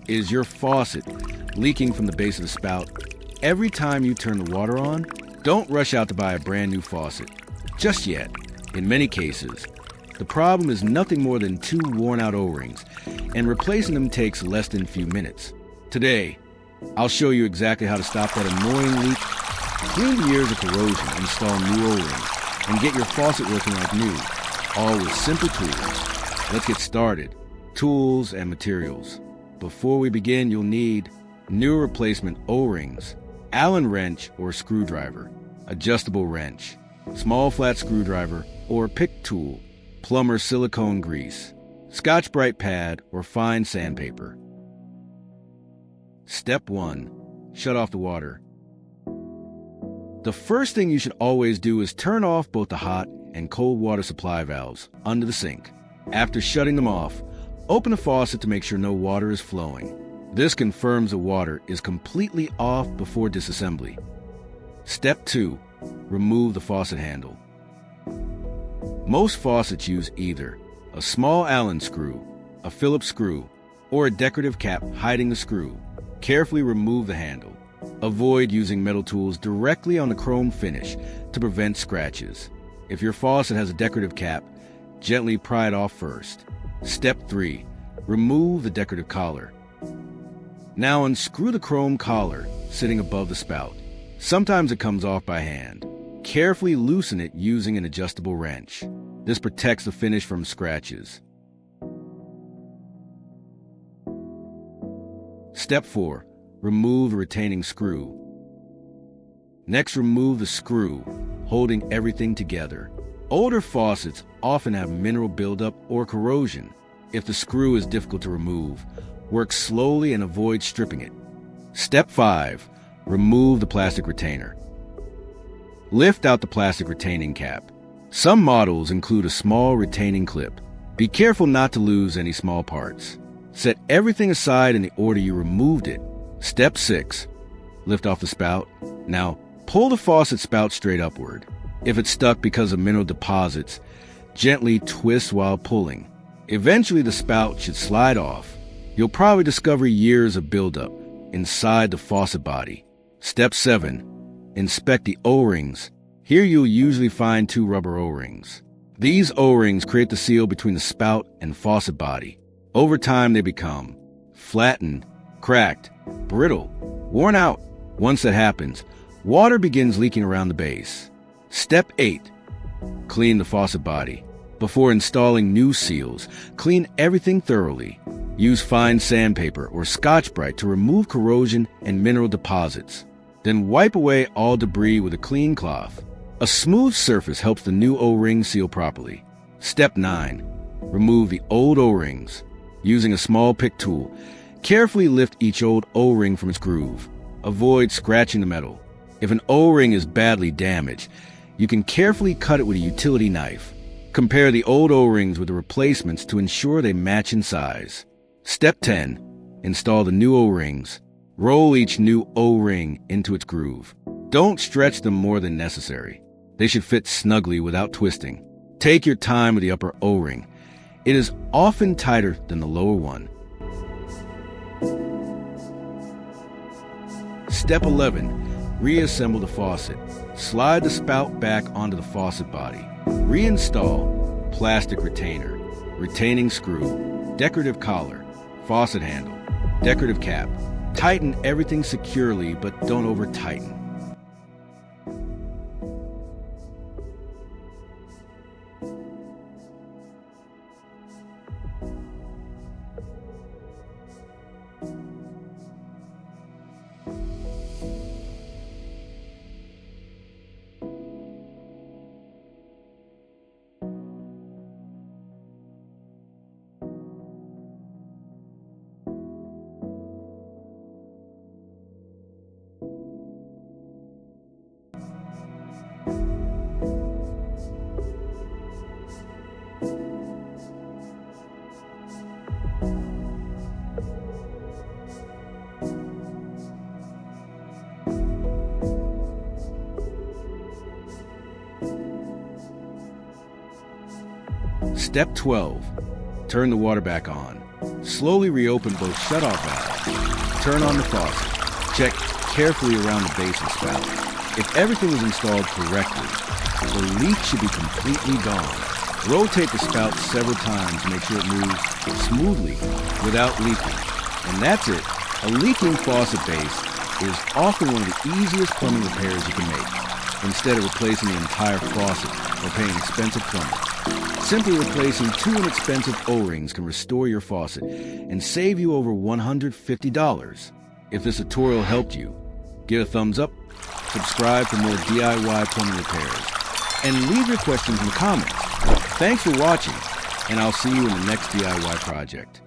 Is your faucet leaking from the base of the spout every time you turn the water on? Don't rush out to buy a brand new faucet just yet. In many cases, the problem is nothing more than 2 worn-out O-rings, and replacing them takes less than a few minutes. Today, I'll show you exactly how to stop that annoying leak, clean the years of corrosion, install new O-rings, and get your faucet working like new, all with simple tools. Let's get started. Tools and materials. Before we begin, you'll need new replacement O-rings, Allen wrench or screwdriver, adjustable wrench, small flat screwdriver or pick tool, plumber silicone grease, Scotch-Brite pad or fine sandpaper. Step 1. Shut off the water. The first thing you should always do is turn off both the hot and cold water supply valves under the sink. After shutting them off, open the faucet to make sure no water is flowing. This confirms the water is completely off before disassembly. Step 2. Remove the faucet handle. Most faucets use either a small Allen screw, a Phillips screw, or a decorative cap hiding the screw. Carefully remove the handle. Avoid using metal tools directly on the chrome finish to prevent scratches. If your faucet has a decorative cap, gently pry it off first. Step 3. Remove the decorative collar. Now unscrew the chrome collar sitting above the spout. Sometimes it comes off by hand. Carefully loosen it using an adjustable wrench. This protects the finish from scratches. Step 4. Remove the retaining screw. Next, remove the screw, holding everything together. Older faucets often have mineral buildup or corrosion. If the screw is difficult to remove, work slowly and avoid stripping it. Step 5. Remove the plastic retainer. Lift out the plastic retaining cap. Some models include a small retaining clip. Be careful not to lose any small parts. Set everything aside in the order you removed it. Step 6. Lift off the spout. Now, pull the faucet spout straight upward. If it's stuck because of mineral deposits, gently twist while pulling. Eventually, the spout should slide off. You'll probably discover years of buildup inside the faucet body. Step 7. Inspect the O-rings. Here you'll usually find 2 rubber O-rings. These O-rings create the seal between the spout and faucet body. Over time, they become flattened, cracked, brittle, worn out. Once that happens, water begins leaking around the base. Step 8. Clean the faucet body. Before installing new seals, clean everything thoroughly. Use fine sandpaper or Scotch-Brite to remove corrosion and mineral deposits. Then wipe away all debris with a clean cloth. A smooth surface helps the new O-ring seal properly. Step 9. Remove the old O-rings. Using a small pick tool, carefully lift each old O-ring from its groove. Avoid scratching the metal. If an O-ring is badly damaged, you can carefully cut it with a utility knife. Compare the old O-rings with the replacements to ensure they match in size. Step 10. Install the new O-rings. Roll each new O-ring into its groove. Don't stretch them more than necessary. They should fit snugly without twisting. Take your time with the upper O-ring. It is often tighter than the lower one. Step 11. Reassemble the faucet. Slide the spout back onto the faucet body. Reinstall plastic retainer, retaining screw, decorative collar, faucet handle, decorative cap. Tighten everything securely, but don't over-tighten. Step 12. Turn the water back on. Slowly reopen both shutoff valves. Turn on the faucet. Check carefully around the base and spout. If everything is installed correctly, the leak should be completely gone. Rotate the spout several times to make sure it moves smoothly without leaking. And that's it. A leaking faucet base is often one of the easiest plumbing repairs you can make, instead of replacing the entire faucet or paying an expensive plumber. Simply replacing 2 inexpensive O-rings can restore your faucet and save you over $150. If this tutorial helped you, give a thumbs up, subscribe for more DIY plumbing repairs, and leave your questions in the comments. Thanks for watching, and I'll see you in the next DIY project.